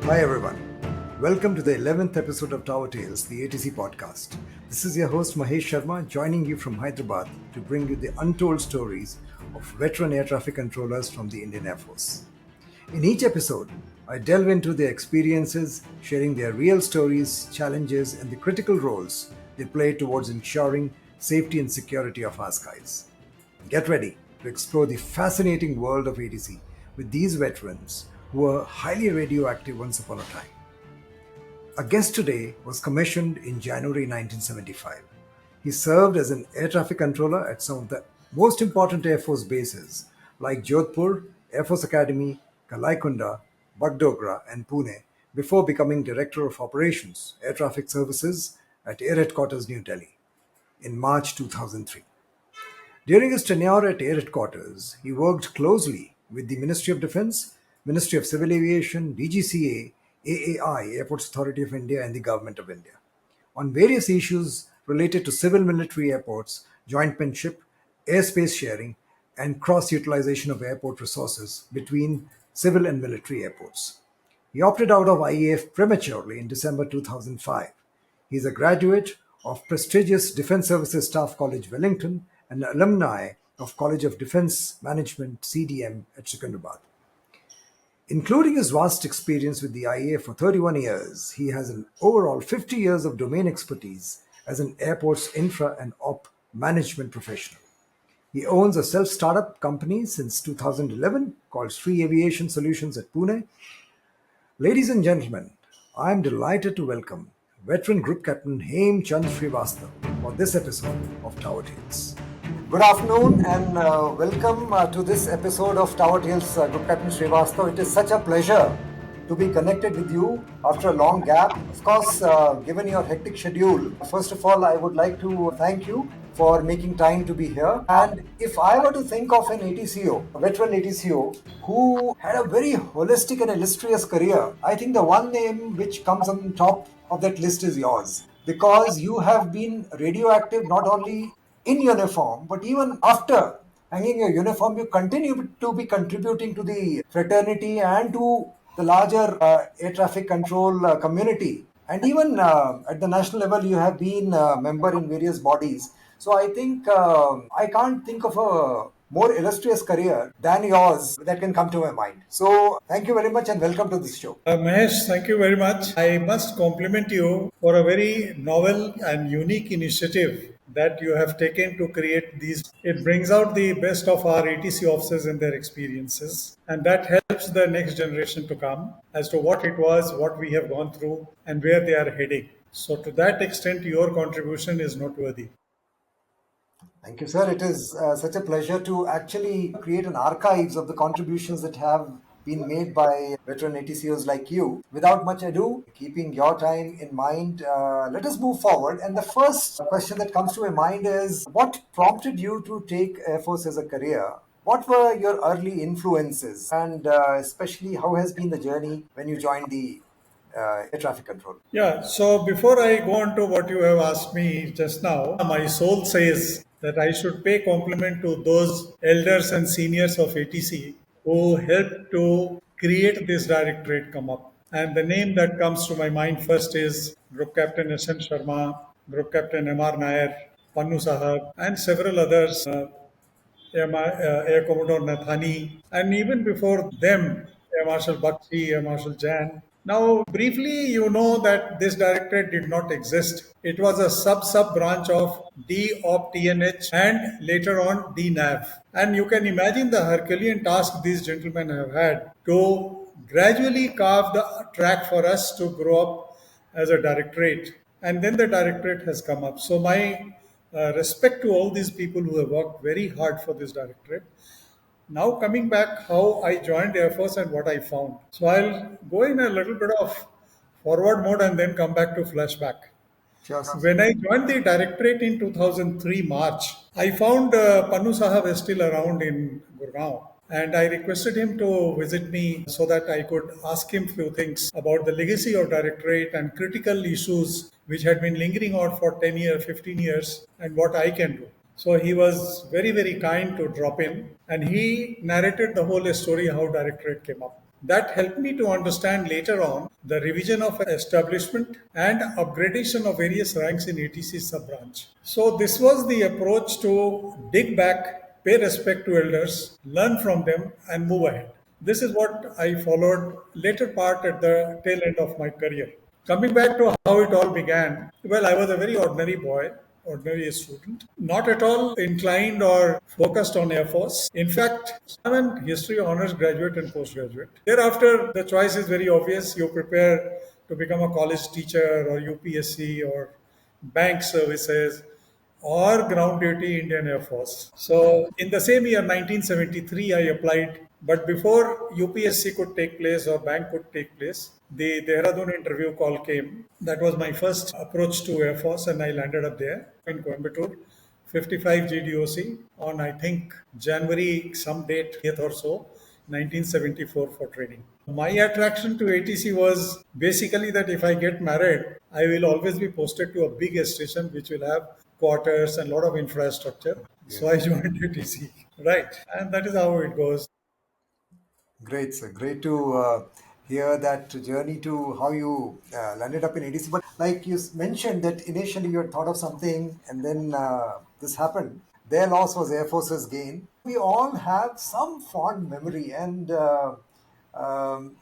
Hi everyone. Welcome to the 11th episode of Tower Tales, the ATC Podcast. This is your host Mahesh Sharma, joining you from Hyderabad to bring you the untold stories of veteran air traffic controllers from the Indian Air Force. In each episode, I delve into their experiences, sharing their real stories, challenges, and the critical roles they play towards ensuring safety and security of our skies. Get ready to explore the fascinating world of ATC with these veterans who were highly radioactive once upon a time. Our guest today was commissioned in January 1975. He served as an air traffic controller at some of the most important Air Force bases like Jodhpur, Air Force Academy, Kalaikunda, Bagdogra, and Pune before becoming Director of Operations, Air Traffic Services at Air Headquarters, New Delhi in March 2003. During his tenure at Air Headquarters, he worked closely with the Ministry of Defence, Ministry of Civil Aviation, DGCA, AAI, Airports Authority of India, and the Government of India on various issues related to civil military airports, jointmanship, airspace sharing, and cross-utilization of airport resources between civil and military airports. He opted out of IAF prematurely in December 2005. He is a graduate of prestigious Defence Services Staff College, Wellington, and alumni of College of Defence Management, CDM, at Secunderabad. Including his vast experience with the IAF for 31 years, he has an overall 50 years of domain expertise as an airport's infra and op management professional. He owns a self-startup company since 2011 called Sri Aviation Solutions at Pune. Ladies and gentlemen, I am delighted to welcome veteran Group Captain Hem Srivastava for this episode of Tower Tales. Good afternoon and welcome to this episode of Tower Tales, Group Captain Srivastava. It is such a pleasure to be connected with you after a long gap. Of course, given your hectic schedule, first of all, I would like to thank you for making time to be here. And if I were to think of an ATCO, a veteran ATCO, who had a very holistic and illustrious career, I think the one name which comes on top of that list is yours. Because you have been radioactive not only in uniform, but even after hanging your uniform, you continue to be contributing to the fraternity and to the larger air traffic control community. And even at the national level, you have been a member in various bodies. So I think I can't think of a more illustrious career than yours that can come to my mind. So thank you very much and welcome to this show. Mahesh, thank you very much. I must compliment you for a very novel and unique initiative that you have taken to create these. It brings out the best of our ATC officers and their experiences, and that helps the next generation to come as to what it was, what we have gone through, and where they are heading. So, to that extent, your contribution is noteworthy. Thank you, sir. It is such a pleasure to actually create an archives of the contributions that have been made by veteran ATCOs like you. Without much ado, keeping your time in mind, let us move forward. And the first question that comes to my mind is, what prompted you to take Air Force as a career? What were your early influences? And especially, how has been the journey when you joined the air traffic control? Yeah, so before I go on to what you have asked me just now, my soul says that I should pay compliment to those elders and seniors of ATC who helped to create this directorate come up. And the name that comes to my mind first is Group Captain SM Sharma, Group Captain MR Nair, Pannu Sahab, and several others, Air Commodore Nathani, and even before them, Air Marshal Bakshi, Air Marshal Jan. Now, briefly, you know that this directorate did not exist. It was a sub branch of DOP TNH and later on DNAV. And you can imagine the Herculean task these gentlemen have had to gradually carve the track for us to grow up as a directorate. And then the directorate has come up. So, my respect to all these people who have worked very hard for this directorate. Now coming back, how I joined Air Force and what I found. So I'll go in a little bit of forward mode and then come back to flashback. Sure, sir. When I joined the directorate in 2003 March, I found Pannu Sahab is still around in Gurgaon. And I requested him to visit me so that I could ask him few things about the legacy of directorate and critical issues which had been lingering on for 10 years, 15 years, and what I can do. So he was very, very kind to drop in, and he narrated the whole story how directorate came up. That helped me to understand later on the revision of establishment and upgradation of various ranks in ATC sub-branch. So this was the approach to dig back, pay respect to elders, learn from them and move ahead. This is what I followed later part at the tail end of my career. Coming back to how it all began, well, I was a very ordinary boy, ordinary student, not at all inclined or focused on Air Force. In fact, I'm an history honors graduate and postgraduate. Thereafter, the choice is very obvious. You prepare to become a college teacher or UPSC or bank services or ground duty Indian Air Force. So in the same year, 1973, I applied. But before UPSC could take place or bank could take place, the Dehradun interview call came. That was my first approach to Air Force, and I landed up there in Coimbatore, 55 GDOC on I think January some date 8th or so, 1974 for training. My attraction to ATC was basically that if I get married, I will always be posted to a big air station which will have quarters and a lot of infrastructure. So I joined ATC. Right. And that is how it goes. Great, sir. Great to hear that journey to how you landed up in ATC. But like you mentioned that initially you had thought of something and then this happened. Their loss was Air Force's gain. We all have some fond memory, and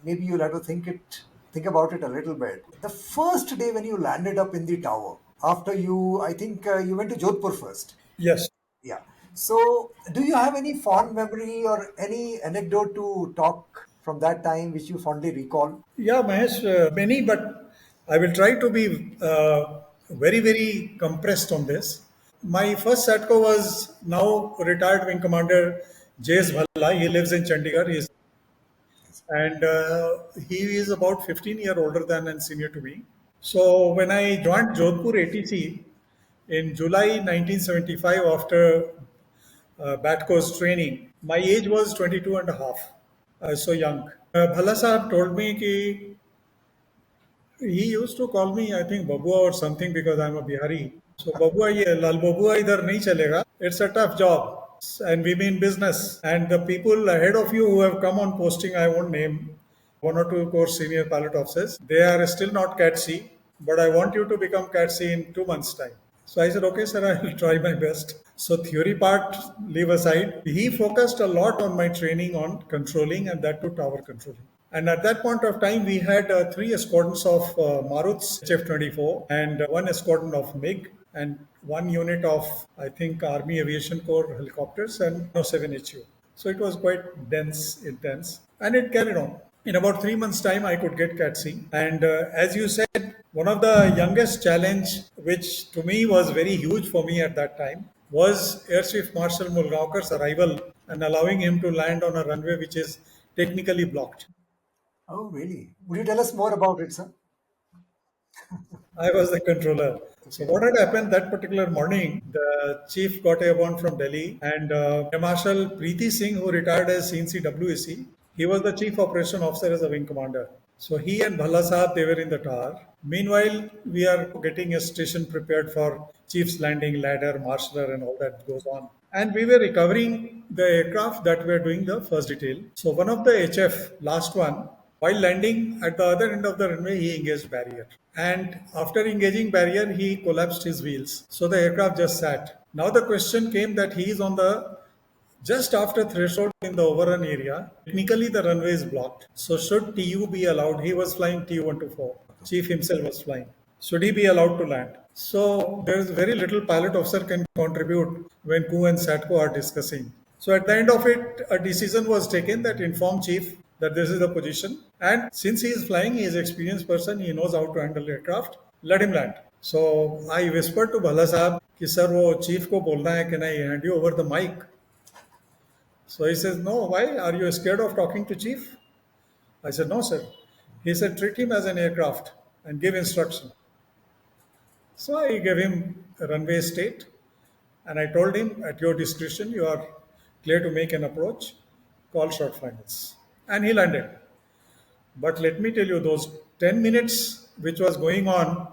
maybe you'll have to think about it a little bit. The first day when you landed up in the tower, after I think you went to Jodhpur first. Yes. Yeah. So, do you have any fond memory or any anecdote to talk from that time which you fondly recall? Yeah, Mahesh, many, but I will try to be very, very compressed on this. My first ATCO was now retired Wing Commander J.S. Bhalla. He lives in Chandigarh. And he is about 15 years older than and senior to me. So when I joined Jodhpur ATC in July 1975 after BATCO's training, my age was 22 and a half, so young. Bhalla Sahab told me ki he used to call me, I think, Babua or something because I'm a Bihari. So Babua, ye Lal Babua idhar nahi chalega. It's a tough job. And we mean business. And the people ahead of you who have come on posting, I won't name, one or two course senior pilot officers, they are still not Cat C, but I want you to become Cat C in 2 months' time. So I said, okay, sir, I will try my best. So theory part, leave aside. He focused a lot on my training on controlling and that to tower controlling. And at that point of time, we had 3 squadrons of Maruts HF-24 and 1 squadron of MiG and 1 unit of, I think, Army Aviation Corps helicopters and 7HU. So it was quite dense, intense, and it carried on. In about 3 months' time, I could get Cat C. And as you said, one of the youngest challenge, which to me was very huge for me at that time, was Air Chief Marshal Mulgaonkar's arrival and allowing him to land on a runway which is technically blocked. Oh, really? Would you tell us more about it, sir? I was the controller. So Okay. what had happened that particular morning, the chief got a warrant from Delhi and Air Marshal Preeti Singh, who retired as CNC he was the chief operation officer as a wing commander. So he and Bhalla Sahab, they were in the tower. Meanwhile, we are getting a station prepared for chief's landing, ladder, marshaller and all that goes on. And we were recovering the aircraft that were doing the first detail. So one of the HF, last one, while landing at the other end of the runway, he engaged barrier. And after engaging barrier, he collapsed his wheels. So the aircraft just sat. Now the question came that he is on the just after threshold in the overrun area. Technically, the runway is blocked. So should TU be allowed? He was flying TU-124. Chief himself was flying. Should he be allowed to land? So there is very little pilot officer can contribute when COO and SATCO are discussing. So at the end of it, a decision was taken that inform chief that this is the position. And since he is flying, he is an experienced person, he knows how to handle aircraft, let him land. So I whispered to Bhalla Sahab, कि sir वो chief को बोलना है, can I hand you over the mic? So he says, no, why? Are you scared of talking to chief? I said, no, sir. He said, treat him as an aircraft and give instruction. So I gave him a runway state and I told him, at your discretion, you are clear to make an approach, call short finals. And he landed. But let me tell you, those 10 minutes which was going on,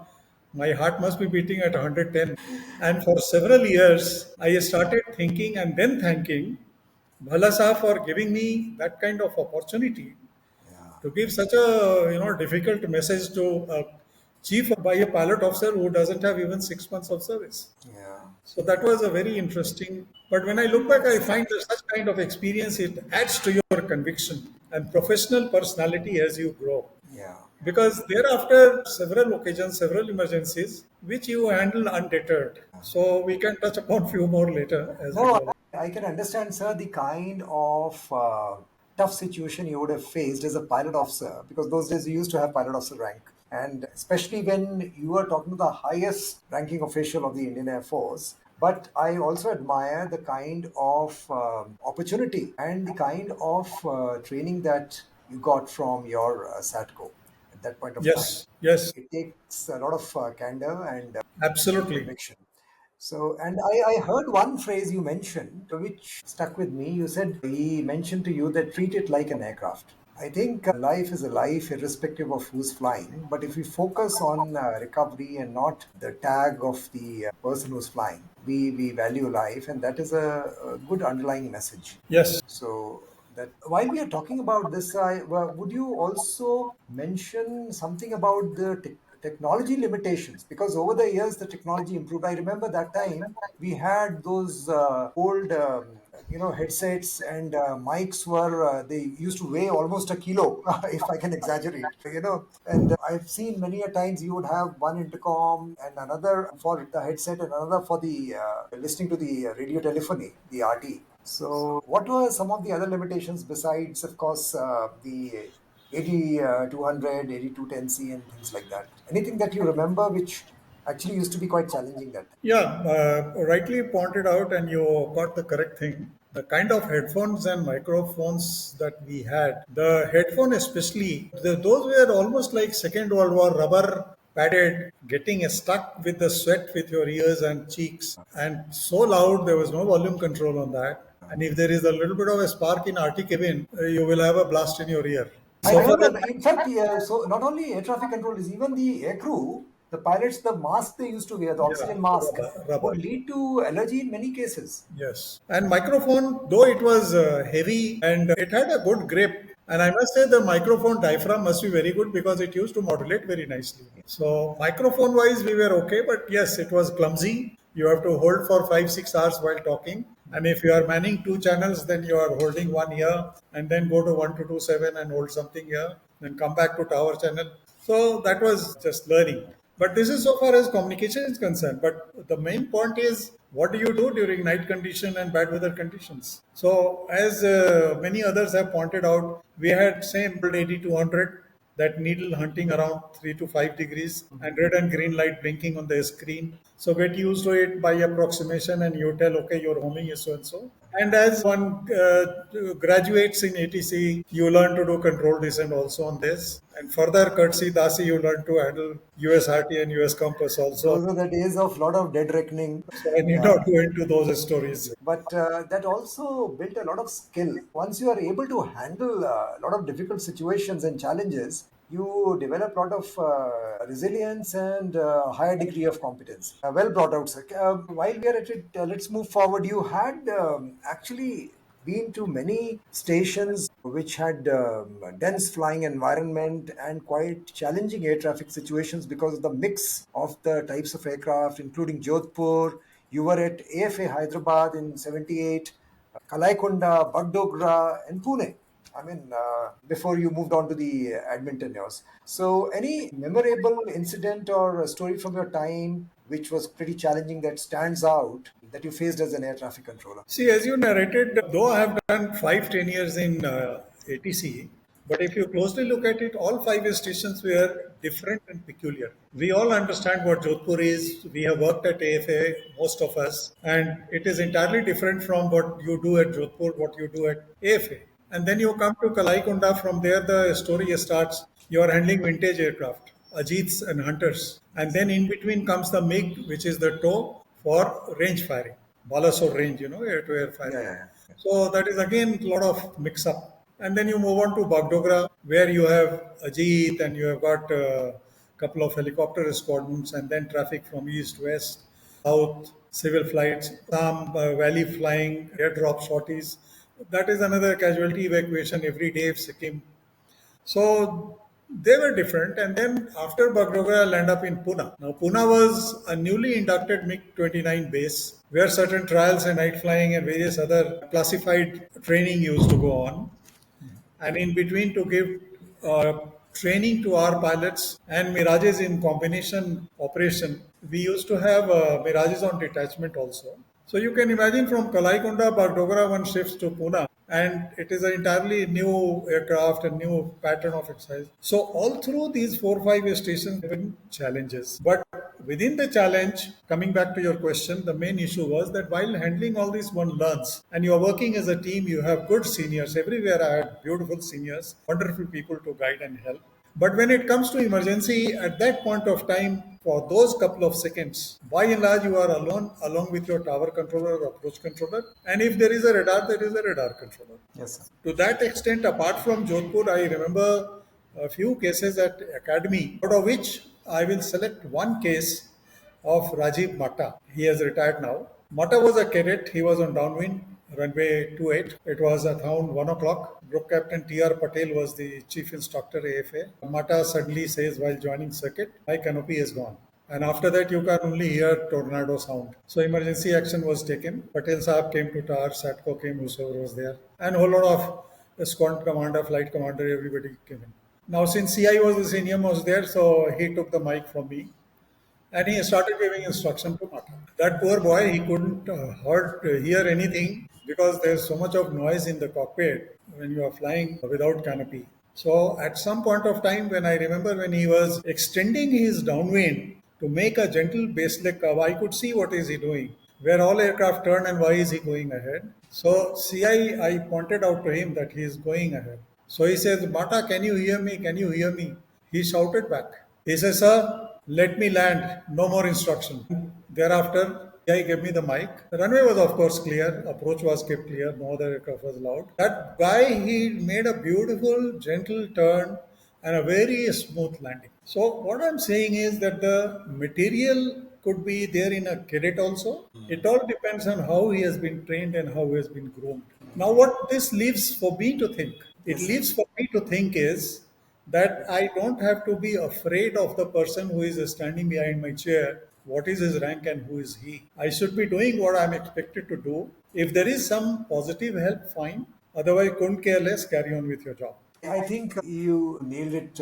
my heart must be beating at 110. And for several years, I started thinking and then thanking Bhala Sahab for giving me that kind of opportunity to give such a difficult message to a chief by a pilot officer who doesn't have even 6 months of service. Yeah. So that was a very interesting. But when I look back, I find that such kind of experience it adds to your conviction and professional personality as you grow. Yeah. Because thereafter, several occasions, several emergencies, which you handle undeterred. So we can touch upon few more later as we No, go. I can understand, sir, the kind of tough situation you would have faced as a pilot officer, because those days you used to have pilot officer rank. And especially when you are talking to the highest ranking official of the Indian Air Force. But I also admire the kind of opportunity and the kind of training that you got from your SATCO at that point of time. Yes, yes, It takes a lot of candor and absolutely. conviction. So, and I heard one phrase you mentioned, which stuck with me. You said he mentioned to you that treat it like an aircraft. I think life is a life irrespective of who's flying. But if we focus on recovery and not the tag of the person who's flying, we value life, and that is a good underlying message. Yes. So that while we are talking about this, would you also mention something about the technology limitations? Because over the years, the technology improved. I remember that time we had those old, headsets and mics were they used to weigh almost a kilo, if I can exaggerate. And I've seen many a times you would have one intercom and another for the headset and another for the listening to the radio telephony, the RT. So, what were some of the other limitations besides, of course, the 8200, 8210C, and things like that? Anything that you remember which actually used to be quite challenging that time? Yeah, rightly pointed out, and you got the correct thing. The kind of headphones and microphones that we had, the headphone especially, those were almost like Second World War rubber padded, getting stuck with the sweat with your ears and cheeks, and so loud there was no volume control on that. And if there is a little bit of a spark in RT cabin, you will have a blast in your ear. I So for remember, the in fact, so not only air traffic controllers, even the air crew, the pilots, the mask they used to wear, the yeah, oxygen mask, rubber. would lead to allergy in many cases. Yes. And microphone, though it was heavy and it had a good grip, and I must say the microphone diaphragm must be very good because it used to modulate very nicely. So microphone wise, we were okay, but yes, it was clumsy. You have to hold for 5 6 hours while talking. And if you are manning two channels, then you are holding one here and then go to 1227 and hold something here, then come back to tower channel. So that was just learning. But this is so far as communication is concerned. But the main point is what do you do during night condition and bad weather conditions? So as many others have pointed out, we had same 8200 that needle hunting around 3 to 5 degrees and red and green light blinking on the screen. So get used to it by approximation and you tell, okay, your homing is so and so. And as one graduates in ATC, you learn to do control descent also on this. And further courtesy, Dasi, you learn to handle USRT and US compass also. Those are the days of lot of dead reckoning. So I need Yeah. not go into those stories. But that also built a lot of skill. Once you are able to handle a lot of difficult situations and challenges, you develop a lot of resilience and higher degree of competence. Well brought out, sir. While we are at it, let's move forward. You had actually been to many stations which had dense flying environment and quite challenging air traffic situations because of the mix of the types of aircraft, including Jodhpur. You were at AFA Hyderabad in 78, Kalaikonda, Bagdogra, and Pune. I mean, before you moved on to the admin tenures. So, any memorable incident or a story from your time which was pretty challenging that stands out that you faced as an air traffic controller? See, as you narrated, though I have done 5 10 years in ATC, but if you closely look at it, all 5 stations were different and peculiar. We all understand what Jodhpur is. We have worked at AFA, most of us, and it is entirely different from what you do at Jodhpur, what you do at AFA. And then you come to Kalaikonda, from there the story starts. You are handling vintage aircraft, Ajits and Hunters. And then in between comes the MiG, which is the tow for range firing. Balasore range, air-to-air Yeah, firing. yeah, yeah. So that is again a lot of mix-up. And then you move on to Bagdogra, where you have Ajit and you have got a couple of helicopter squadrons, and then traffic from east, west, south, civil flights, some valley flying, airdrop sorties. That is another casualty evacuation every day of Sikkim. So they were different. And then after Bagdogra, I land up in Pune. Now, Pune was a newly inducted MiG-29 base where certain trials and night flying and various other classified training used to go on. And in between to give training to our pilots and Mirages in combination operation, we used to have Mirages on detachment also. So you can imagine from Kalaikunda, Bagdogra one shifts to Pune, and it is an entirely new aircraft and new pattern of exercise. So all through these 4 or 5 stations have been challenges. But within the challenge, coming back to your question, the main issue was that while handling all this, one learns, and you are working as a team, you have good seniors. Everywhere I had beautiful seniors, wonderful people to guide and help. But when it comes to emergency, at that point of time, for those couple of seconds, by and large, you are alone, along with your tower controller or approach controller. And if there is a radar, there is a radar controller. Yes, sir. To that extent, apart from Jodhpur, I remember a few cases at Academy, out of which I will select one case of Rajiv Mata. He has retired now. Mata was a cadet. He was on downwind, runway 28. It was around 1 o'clock. Group Captain T.R. Patel was the chief instructor AFA. Mata suddenly says while joining circuit, my canopy is gone. And after that, you can only hear tornado sound. So emergency action was taken. Patel Saab came to tower, ATCO came, whoever was there. And a whole lot of squadron commander, flight commander, everybody came in. Now, since CI was the senior most there, so he took the mic from me and he started giving instruction to Mata. That poor boy, he couldn't hear anything because there's so much of noise in the cockpit when you are flying without canopy. So at some point of time, when I remember when he was extending his downwind to make a gentle base leg curve, I could see what is he doing, where all aircraft turn and why is he going ahead. So I pointed out to him that he is going ahead. So he says, Mata, can you hear me? Can you hear me? He shouted back. He says, sir, let me land. No more instruction. Thereafter, he gave me the mic. The runway was, of course, clear. Approach was kept clear. No other aircraft was allowed. That guy, he made a beautiful, gentle turn and a very smooth landing. So what I'm saying is that the material could be there in a cadet also. It all depends on how he has been trained and how he has been groomed. Now, what this leaves for me to think, it leaves for me to think is that I don't have to be afraid of the person who is standing behind my chair. What is his rank and who is he? I should be doing what I'm expected to do. If there is some positive help, fine. Otherwise, couldn't care less, carry on with your job. I think you nailed it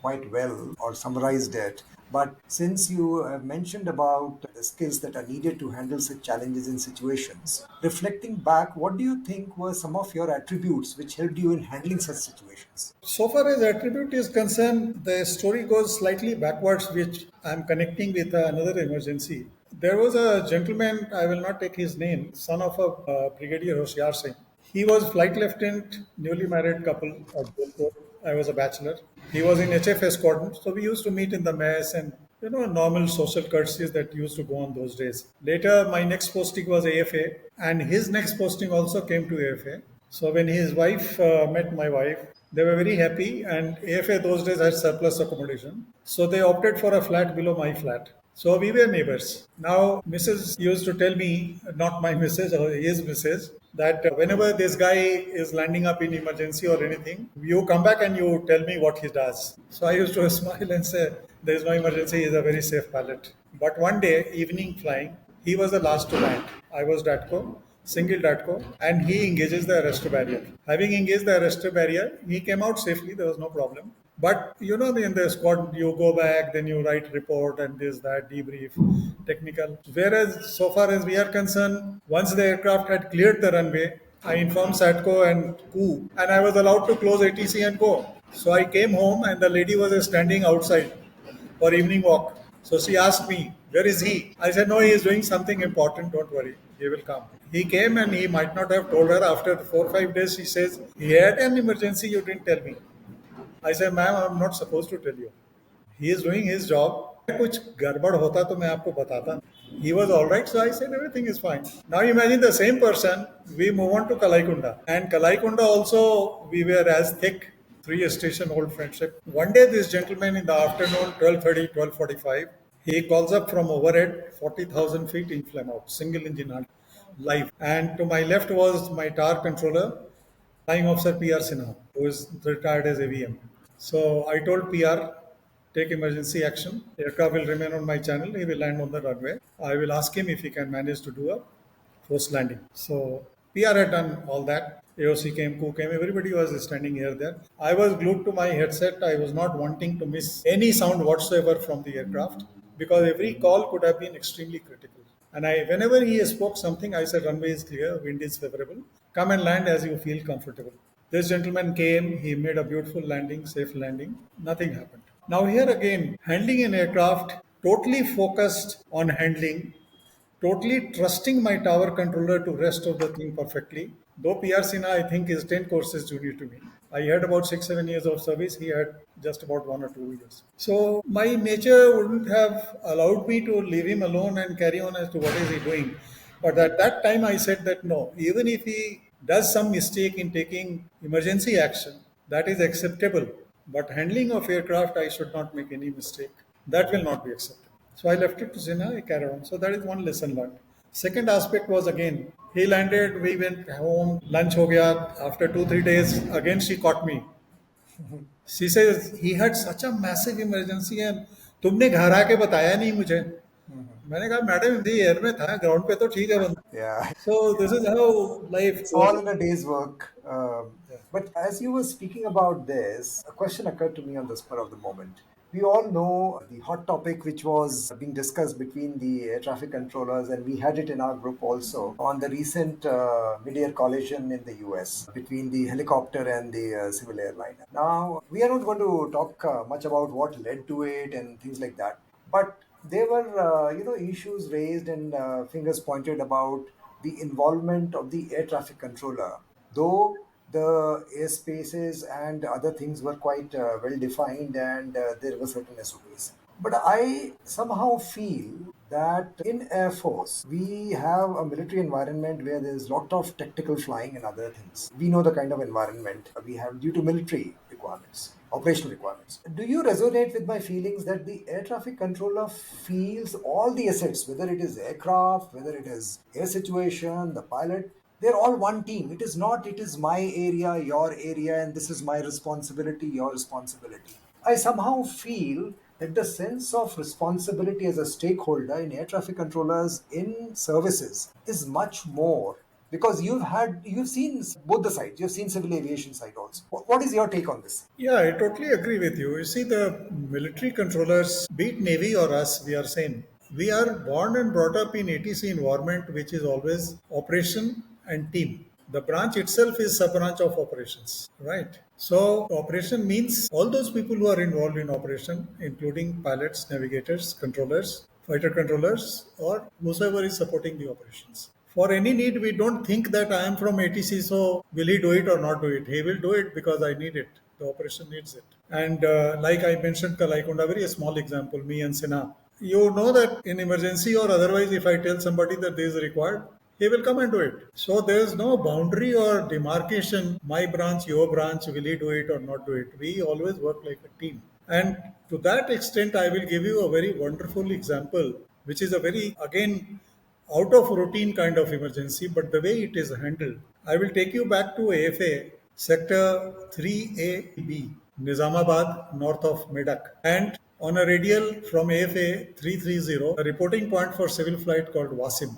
quite well or summarized it. But since you have mentioned about the skills that are needed to handle such challenges in situations, reflecting back, what do you think were some of your attributes which helped you in handling such situations? So far as attribute is concerned, the story goes slightly backwards, which I'm connecting with another emergency. There was a gentleman, I will not take his name, son of a Brigadier Hoshiar Singh. He was flight lieutenant, newly married couple at Jodhpur. I was a bachelor. He was in HF squadron, so we used to meet in the mess and normal social courtesies that used to go on those days. Later, my next posting was AFA, and his next posting also came to AFA. So when his wife met my wife, they were very happy, and AFA those days had surplus accommodation. So they opted for a flat below my flat. So we were neighbors. Now, Mrs. used to tell me, not my Mrs. or his Mrs., that whenever this guy is landing up in emergency or anything, you come back and you tell me what he does. So I used to smile and say, there is no emergency, he is a very safe pilot. But one day, evening flying, he was the last to land. I was DATCO, single DATCO, and he engages the arrestor barrier. Having engaged the arrestor barrier, he came out safely, there was no problem. But in the squad, you go back, then you write report and this, that, debrief, technical. Whereas, so far as we are concerned, once the aircraft had cleared the runway, I informed SATCO and COO, and I was allowed to close ATC and go. So I came home, and the lady was standing outside for evening walk. So she asked me, where is he? I said, no, he is doing something important, don't worry, he will come. He came and he might not have told her. After 4 or 5 days, she says, he had an emergency, you didn't tell me. I said, ma'am, I'm not supposed to tell you. He is doing his job. कुछ गड़बड़ होता तो मैं आपको बताता. He was all right, so I said everything is fine. Now imagine the same person, we move on to Kalaikunda. And Kalaikunda also, we were as thick, 3 station old friendship. One day this gentleman in the afternoon, 12:30, 12:45, he calls up from overhead, 40,000 feet in flame out, single engine live. And to my left was my tower controller, Flying Officer PR Sinha, who is retired as AVM. So I told PR, take emergency action. Aircraft will remain on my channel. He will land on the runway. I will ask him if he can manage to do a forced landing. So PR had done all that. AOC came, crew came, everybody was standing here there. I was glued to my headset. I was not wanting to miss any sound whatsoever from the aircraft because every call could have been extremely critical. And whenever he spoke something, I said, runway is clear, wind is favorable. Come and land as you feel comfortable. This gentleman came, he made a beautiful landing, safe landing. Nothing happened. Now, here again, handling an aircraft, totally focused on handling, totally trusting my tower controller to rest of the thing perfectly. Though PR Sinha, I think, is 10 courses junior to me. I had about 6, 7 years of service. He had just about 1 or 2 years. So my nature wouldn't have allowed me to leave him alone and carry on as to what is he doing. But at that time, I said that no, even if he does some mistake in taking emergency action, that is acceptable. But handling of aircraft, I should not make any mistake. That will not be acceptable. So I left it to Sinha, I carried on. So that is one lesson learned. Second aspect was again, he landed, we went home, lunch ho gaya. After 2, 3 days, again she caught me. She says, he had such a massive emergency and तुमने घर आके बताया नहीं मुझे. मैंने कहा madam Hindi air में था ग्राउंड पे तो ठीक है बंदा. Yeah. So this is how life It's goes. all in a day's work. But as you were speaking about this, a question occurred to me on the spur of the moment. We all know the hot topic which was being discussed between the air traffic controllers, and we had it in our group also, on the recent mid-air collision in the US between the helicopter and the civil airliner. Now, we are not going to talk much about what led to it and things like that, but there were issues raised and fingers pointed about the involvement of the air traffic controller, though the airspaces and other things were quite well defined and there were certain SOPs. But I somehow feel that in Air Force, we have a military environment where there's a lot of tactical flying and other things. We know the kind of environment we have due to military requirements, operational requirements. Do you resonate with my feelings that the air traffic controller feels all the assets, whether it is aircraft, whether it is air situation, the pilot, they're all one team. It is not, it is my area, your area, and this is my responsibility, your responsibility. I somehow feel that the sense of responsibility as a stakeholder in air traffic controllers in services is much more because you've seen both the sides. You've seen civil aviation side also. What is your take on this? Yeah, I totally agree with you. You see, the military controllers, be it Navy or us, we are same. We are born and brought up in ATC environment, which is always operation and team. The branch itself is sub branch of operations, right? So operation means all those people who are involved in operation, including pilots, navigators, controllers, fighter controllers, or whosoever is supporting the operations. For any need, we don't think that I am from ATC, so will he do it or not do it? He will do it because I need it. The operation needs it. And like I mentioned, Kalaikunda, very small example, me and Sinha. You know that in emergency or otherwise, if I tell somebody that this is required, he will come and do it. So there is no boundary or demarcation, my branch, your branch, will he do it or not do it? We always work like a team. And to that extent, I will give you a very wonderful example, which is a very, again, out of routine kind of emergency, but the way it is handled. I will take you back to AFA, Sector 3AB, Nizamabad, north of Medak. And on a radial from AFA 330, a reporting point for civil flight called Wasim,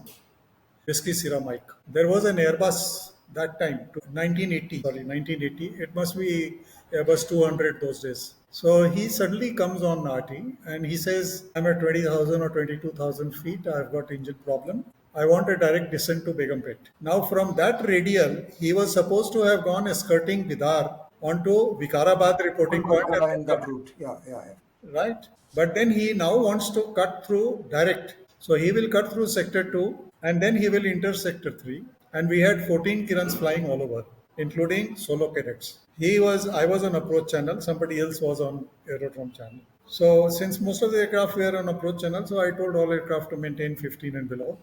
Whiskey Sierra Mike. There was an Airbus that time, 1980. It must be Airbus 200 those days. So he suddenly comes on RT and he says, I'm at 20,000 or 22,000 feet. I've got engine problem. I want a direct descent to Begumpet. Now from that radial, he was supposed to have gone skirting Bidar onto Vikarabad reporting point. In that route. Yeah. Right? But then he now wants to cut through direct. So he will cut through sector 2 and then he will enter sector 3. And we had 14 Kirans flying all over, including solo cadets. I was on approach channel, somebody else was on aerodrome channel. So since most of the aircraft were on approach channel, so I told all aircraft to maintain 15 and below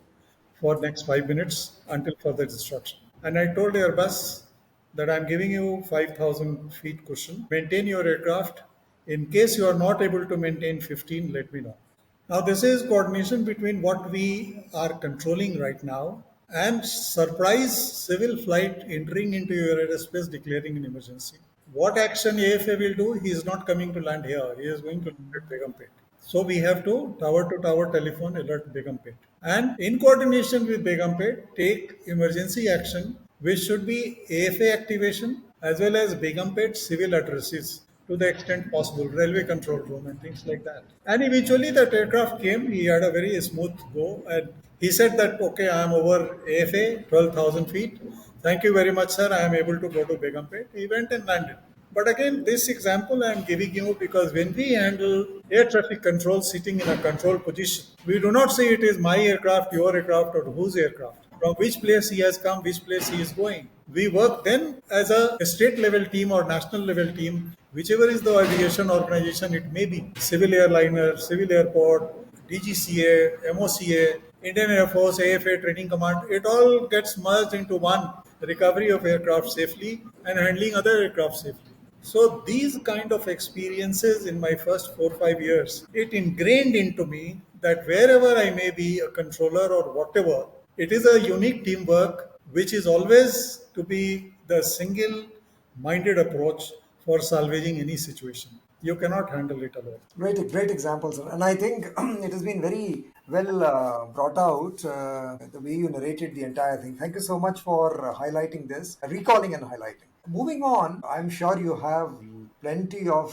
for next 5 minutes until further instruction. And I told Airbus that I'm giving you 5,000 feet cushion. Maintain your aircraft. In case you are not able to maintain 15, let me know. Now, this is coordination between what we are controlling right now and surprise civil flight entering into your airspace declaring an emergency. What action AFA will do? He is not coming to land here. He is going to land at Begumpet. So we have to tower telephone alert Begumpet. And in coordination with Begumpet, take emergency action, which should be AFA activation as well as Begumpet civil addresses to the extent possible, railway control room and things like that. And eventually that aircraft came, he had a very smooth go and he said that, okay, I am over AFA, 12,000 feet. Thank you very much, sir. I am able to go to Begumpet. He went and landed. But again, this example I am giving you because when we handle air traffic control sitting in a control position, we do not say it is my aircraft, your aircraft, or whose aircraft. From which place he has come, which place he is going. We work then as a state level team or national level team, whichever is the aviation organization it may be, civil airliner, civil airport, DGCA, MOCA, Indian Air Force, AFA Training Command, it all gets merged into one recovery of aircraft safely and handling other aircraft safely. So these kind of experiences in my first 4 5 years, it ingrained into me that wherever I may be a controller or whatever, it is a unique teamwork which is always to be the single minded approach for salvaging any situation. You cannot handle it alone. Great examples, and I think it has been very well brought out the way you narrated the entire thing. Thank you so much for highlighting this, recalling and highlighting. Moving on, I'm sure you have plenty of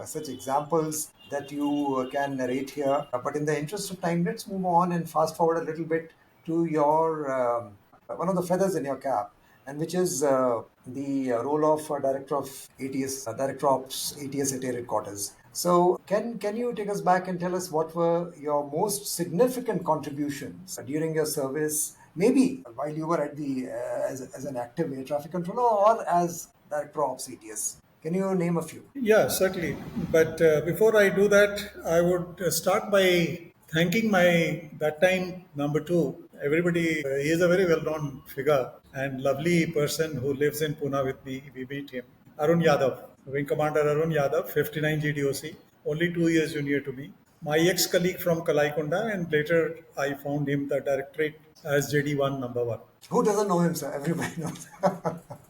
such examples that you can narrate here. But in the interest of time, let's move on and fast forward a little bit to your one of the feathers in your cap, and which is the role of Director of ATS, Director Ops ATS at Air Headquarters. So, can you take us back and tell us what were your most significant contributions during your service? Maybe while you were at the as an active air traffic controller or as Director Ops ATS. Can you name a few? Yeah, certainly. But before I do that, I would start by thanking my that time number two. Everybody, he is a very well-known figure and lovely person who lives in Pune with me. We meet him, Arun Yadav, Wing Commander Arun Yadav, 59 GDOC, only 2 years junior to me. My ex-colleague from Kalaikunda, and later I found him the directorate as JD1 number one. Who doesn't know him, sir? Everybody knows.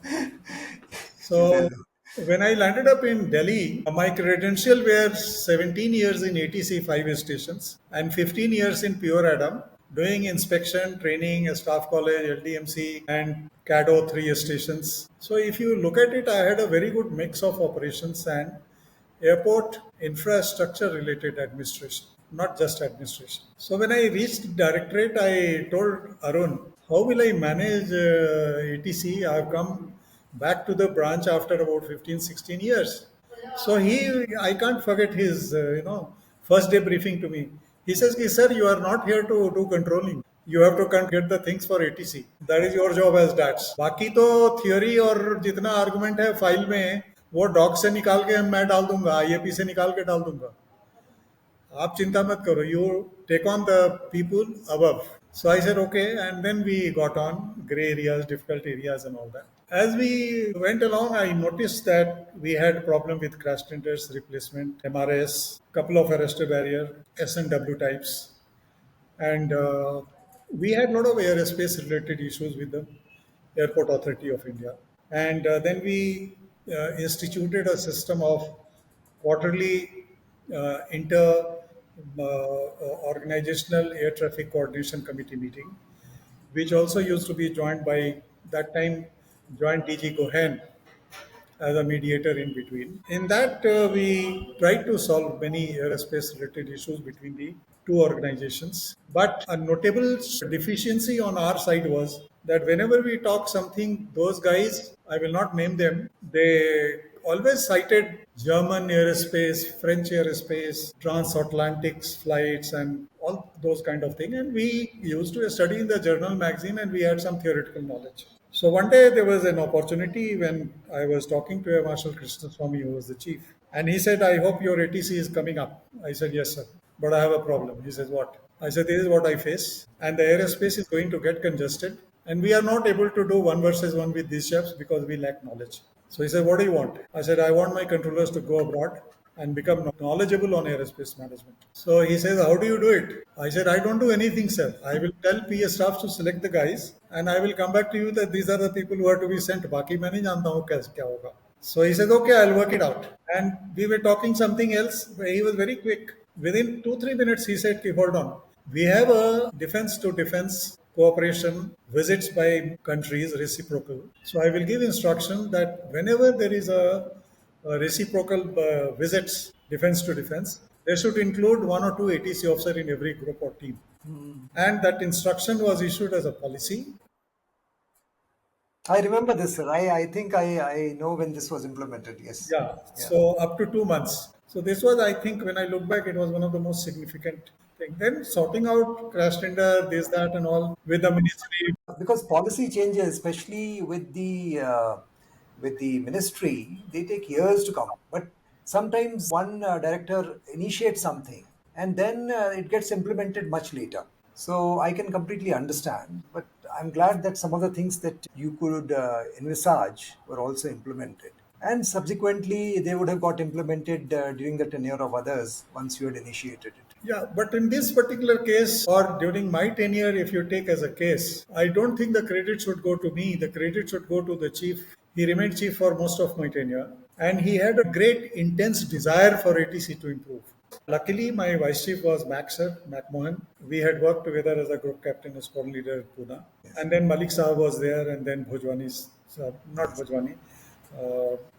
He's well So when I landed up in Delhi, my credential were 17 years in ATC 5 stations and 15 years in Pure Adam, doing inspection, training, staff college, LDMC, and CADO 3 stations. So if you look at it, I had a very good mix of operations and airport infrastructure related administration, not just administration. So when I reached directorate, I told Arun, how will I manage ATC? I have come back to the branch after about 15, 16 years. So I can't forget his, first day briefing to me. He says, sir, you are not here to do controlling. You have to get the things for ATC. That is your job as DATS. बाकी तो theory और जितना argument है file में वो dock से निकाल के मैं डाल दूंगा, IAP से निकाल के डाल दूंगा. आप चिंता मत करो, you take on the people above. So I said, okay, and then we got on gray areas, difficult areas and all that. As we went along, I noticed that we had problem with crash tenders, replacement, MRS, couple of arrestor barrier, S&W types. And we had a lot of aerospace related issues with the Airport Authority of India. And then we instituted a system of quarterly inter organizational air traffic coordination committee meeting, which also used to be joined by that time joint DG Cohen as a mediator in between. In that, we tried to solve many aerospace related issues between the two organizations. But a notable deficiency on our side was that whenever we talk something, those guys, I will not name them, they always cited German aerospace, French aerospace, transatlantic flights, and all those kind of thing. And we used to study in the journal magazine, and we had some theoretical knowledge. So one day there was an opportunity when I was talking to Air Marshal Krishna Swamy, who was the chief, and he said, "I hope your ATC is coming up." I said, "Yes, sir, but I have a problem." He said, "What?" I said, "This is what I face, and the aerospace is going to get congested, and we are not able to do one versus one with these ships because we lack knowledge." So he said, "What do you want?" I said, "I want my controllers to go abroad and become knowledgeable on aerospace management. So he says, how do you do it? I said, I don't do anything, sir. I will tell PA staff to select the guys and I will come back to you that these are the people who are to be sent. Baki main nahi janta hu kya hoga. So he said, okay, I'll work it out. And we were talking something else. He was very quick. Within 2-3 minutes, he said, hold on. We have a defense to defense cooperation visits by countries reciprocal. So I will give instruction that whenever there is a reciprocal visits defense to defense, they should include one or two ATC officer in every group or team. And that instruction was issued as a policy. I remember this, sir. I think I know when this was implemented. Yes. Yeah. So up to 2 months. So this was, I think, when I look back, it was one of the most significant things. Then sorting out crash tender, this, that, and all with the ministry. Because policy changes, especially with the ministry, they take years to come. But sometimes one director initiates something, and then it gets implemented much later. So I can completely understand. But I'm glad that some of the things that you could envisage were also implemented. And subsequently, they would have got implemented during the tenure of others once you had initiated it. Yeah, but in this particular case, or during my tenure, if you take as a case, I don't think the credit should go to me. The credit should go to the chief. He remained chief for most of my tenure, and he had a great, intense desire for ATC to improve. Luckily, my vice chief was Mac Mohan. We had worked together as a group captain, a squad leader at Pune. And then Malik Saab was there, and then not Bhojwani,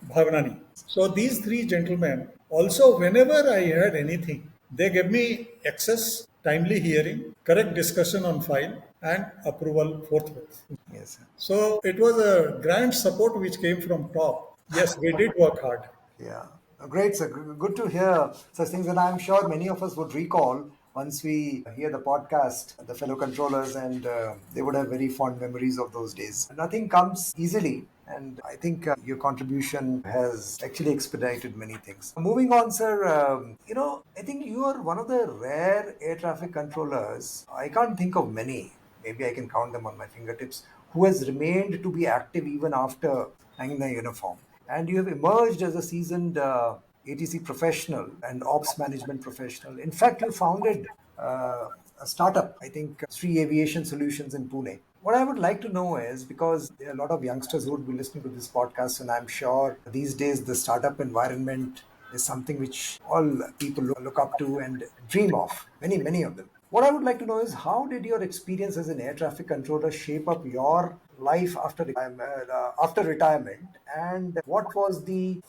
Bhavanani. So these three gentlemen, also, whenever I had anything, they gave me access, timely hearing, correct discussion on file, and approval forthwith. Yes, sir. So it was a grand support which came from top. Yes, we did work hard. Yeah, great, sir. Good to hear such things, and I'm sure many of us would recall once we hear the podcast, the fellow controllers, and they would have very fond memories of those days. Nothing comes easily, and I think your contribution has actually expedited many things. Moving on, sir, I think you are one of the rare air traffic controllers. I can't think of many. Maybe I can count them on my fingertips. Who has remained to be active even after hanging the uniform? And you have emerged as a seasoned ATC professional and ops management professional. In fact, you founded a startup, I think, Sri Aviation Solutions in Pune. What I would like to know is, because there are a lot of youngsters who would be listening to this podcast, and I'm sure these days the startup environment is something which all people look up to and dream of, many of them. What I would like to know is, how did your experience as an air traffic controller shape up your life after retirement, and what was the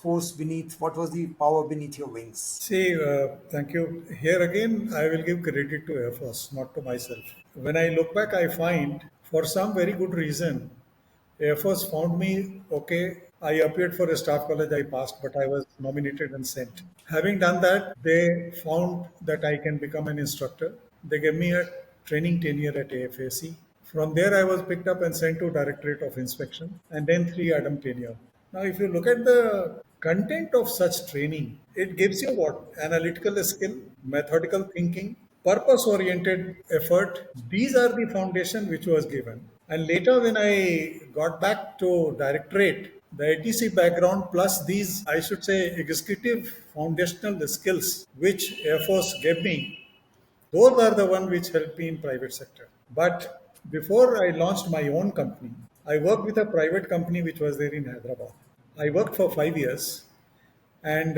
what was the power beneath your wings? See, thank you. Here again, I will give credit to Air Force, not to myself. When I look back, I find for some very good reason, Air Force found me okay. I appeared for a staff college, I passed, but I was nominated and sent. Having done that, they found that I can become an instructor. They gave me a training tenure at AFAC. From there, I was picked up and sent to Directorate of Inspection, and then 3 Adam tenure. Now, if you look at the content of such training, it gives you what? Analytical skill, methodical thinking, purpose-oriented effort. These are the foundation which was given. And later, when I got back to Directorate, the ATC background plus these, I should say, executive foundational skills which Air Force gave me, those are the one which helped me in private sector. But before I launched my own company, I worked with a private company which was there in Hyderabad. I worked for 5 years, and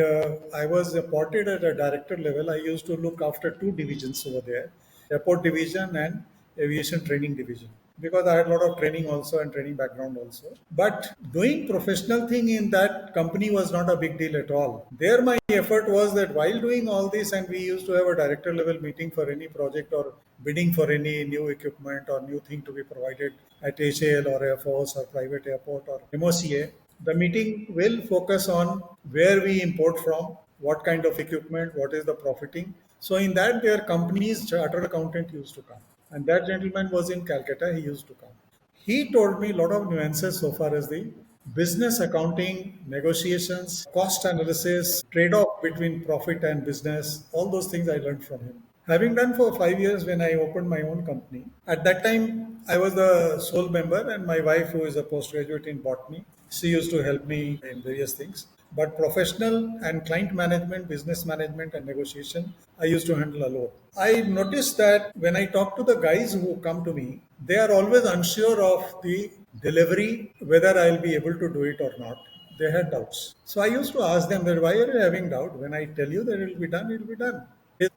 I was appointed at a director level. I used to look after 2 divisions over there, airport division and aviation training division, because I had a lot of training also and training background also. But doing professional thing in that company was not a big deal at all. There my effort was that while doing all this, and we used to have a director level meeting for any project or bidding for any new equipment or new thing to be provided at HAL or Air Force or private airport or MOCA, the meeting will focus on where we import from, what kind of equipment, what is the profiting. So in that, their company's chartered accountant used to come. And that gentleman was in Calcutta, he used to come. He told me a lot of nuances so far as the business accounting, negotiations, cost analysis, trade-off between profit and business, all those things I learned from him. Having done for 5 years when I opened my own company, at that time I was the sole member, and my wife, who is a postgraduate in botany, she used to help me in various things. But professional and client management, business management, and negotiation, I used to handle alone. I noticed that when I talk to the guys who come to me, they are always unsure of the delivery, whether I'll be able to do it or not. They had doubts. So I used to ask them that why are you having doubt? When I tell you that it will be done, it will be done.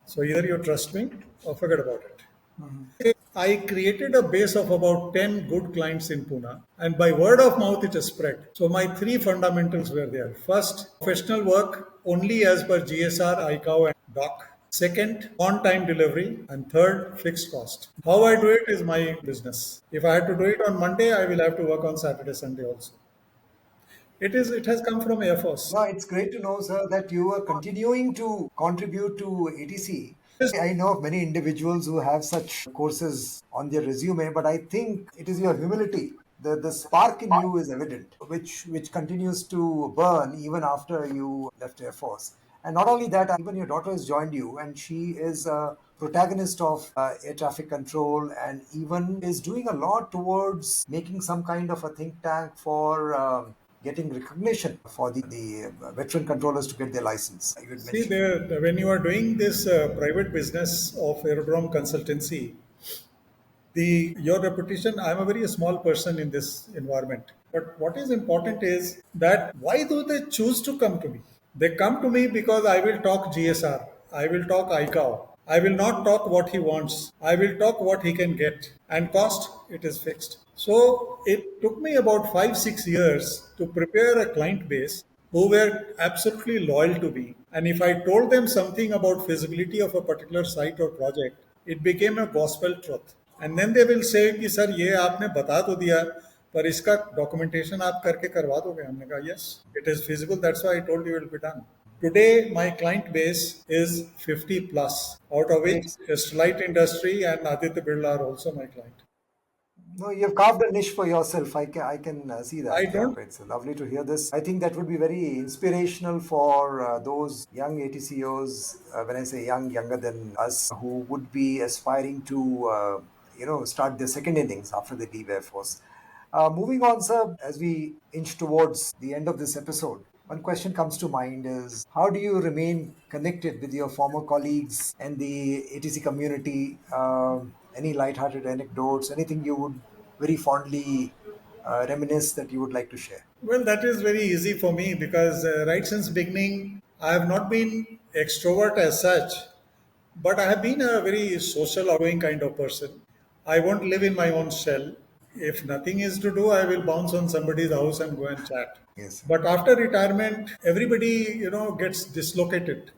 So either you trust me or forget about it. I created a base of about 10 good clients in Pune, and by word of mouth it has spread. So my three fundamentals were there. First, professional work only as per GSR, ICAO, and DOC. Second, on-time delivery, and third, fixed cost. How I do it is my business. If I had to do it on Monday, I will have to work on Saturday, Sunday also. It has come from Air Force. No, it's great to know, sir, that you are continuing to contribute to ATC. I know of many individuals who have such courses on their resume, but I think it is your humility. The spark in you is evident, which continues to burn even after you left Air Force. And not only that, even your daughter has joined you, and she is a protagonist of air traffic control, and even is doing a lot towards making some kind of a think tank for getting recognition for the veteran controllers to get their license. You had See, mentioned. when you are doing this private business of aerodrome consultancy, the your reputation, I'm a very small person in this environment. But what is important is that why do they choose to come to me? They come to me because I will talk GSR, I will talk ICAO, I will not talk what he wants, I will talk what he can get, and cost, it is fixed. So it took me about 5-6 years to prepare a client base who were absolutely loyal to me. And if I told them something about feasibility of a particular site or project, it became a gospel truth. And then they will say कि sir ये आपने बता तो दिया पर इसका documentation आप करके करवा दोगे हमने कहा yes it is feasible that's why I told you it will be done. Today my client base is 50 plus, out of which Sterlite Industry and Aditya Birla are also my client. No, you've carved a niche for yourself. I can see that. I Yeah, don't. it's lovely to hear this. I think that would be very inspirational for those young ATCOs. When I say young, younger than us, who would be aspiring to, start their second innings after they leave Air Force. Moving on, sir, as we inch towards the end of this episode, one question comes to mind is how do you remain connected with your former colleagues and the ATC community? Any light-hearted anecdotes, anything you would very fondly reminisce that you would like to share? Well, that is very easy for me because right since beginning, I have not been extrovert as such, but I have been a very social, outgoing kind of person. I won't live in my own shell. If nothing is to do, I will bounce on somebody's house and go and chat. Yes, sir. But after retirement, everybody, gets dislocated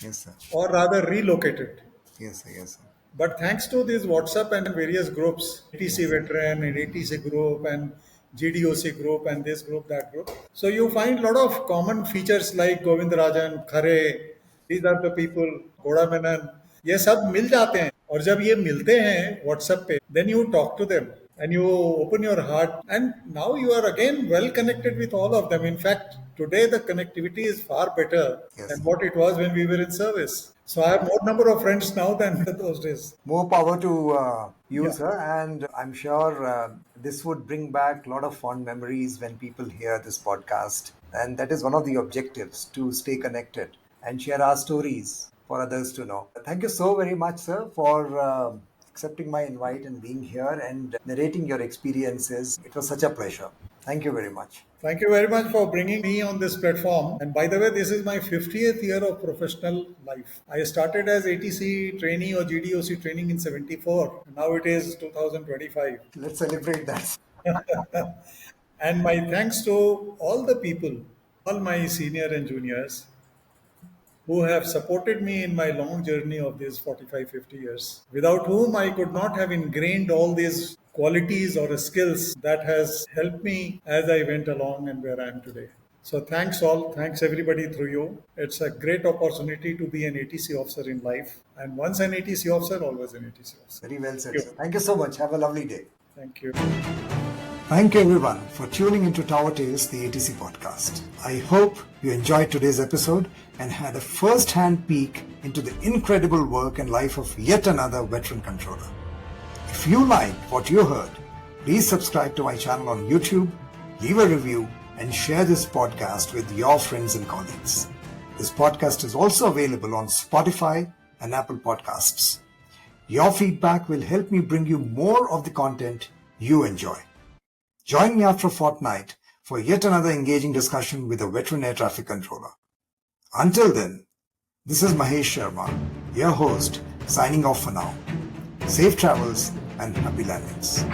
Yes, sir. or rather relocated. Yes, sir. Yes, sir. But thanks to these WhatsApp and various groups, ATC Yes. Veteran and ATC Group and GDOC Group and this group, that group. So you find a lot of common features like Govind Rajan, Khare, these are the people, Goda Menon, ये सब मिल जाते हैं और जब ये मिलते हैं WhatsApp पे, then you talk to them and you open your heart and now you are again well connected with all of them. In fact, today the connectivity is far better Yes. than what it was when we were in service. So I have more number of friends now than those days. More power to you, Yeah. sir. And I'm sure this would bring back a lot of fond memories when people hear this podcast. And that is one of the objectives, to stay connected and share our stories for others to know. Thank you so very much, sir, for accepting my invite and being here and narrating your experiences. It was such a pleasure. Thank you very much. Thank you very much for bringing me on this platform. And by the way, this is my 50th year of professional life. I started as ATC trainee or GDOC training in 74. Now it is 2025. Let's celebrate that. And my thanks to all the people, all my senior and juniors who have supported me in my long journey of these 45, 50 years, without whom I could not have ingrained all these qualities or skills that has helped me as I went along and where I am today. So thanks all, thanks everybody through you. It's a great opportunity to be an ATC officer in life. And once an ATC officer, always an ATC officer. Very well said, Thank sir. you. Thank you so much. Have a lovely day. Thank you. Thank you everyone for tuning into Tower Tales, the ATC podcast. I hope you enjoyed today's episode and had a first-hand peek into the incredible work and life of yet another veteran controller. If you liked what you heard, please subscribe to my channel on YouTube, leave a review, and share this podcast with your friends and colleagues. This podcast is also available on Spotify and Apple Podcasts. Your feedback will help me bring you more of the content you enjoy. Join me after a fortnight for yet another engaging discussion with a veteran air traffic controller. Until then, this is Mahesh Sharma, your host, signing off for now. Safe travels and happy landings.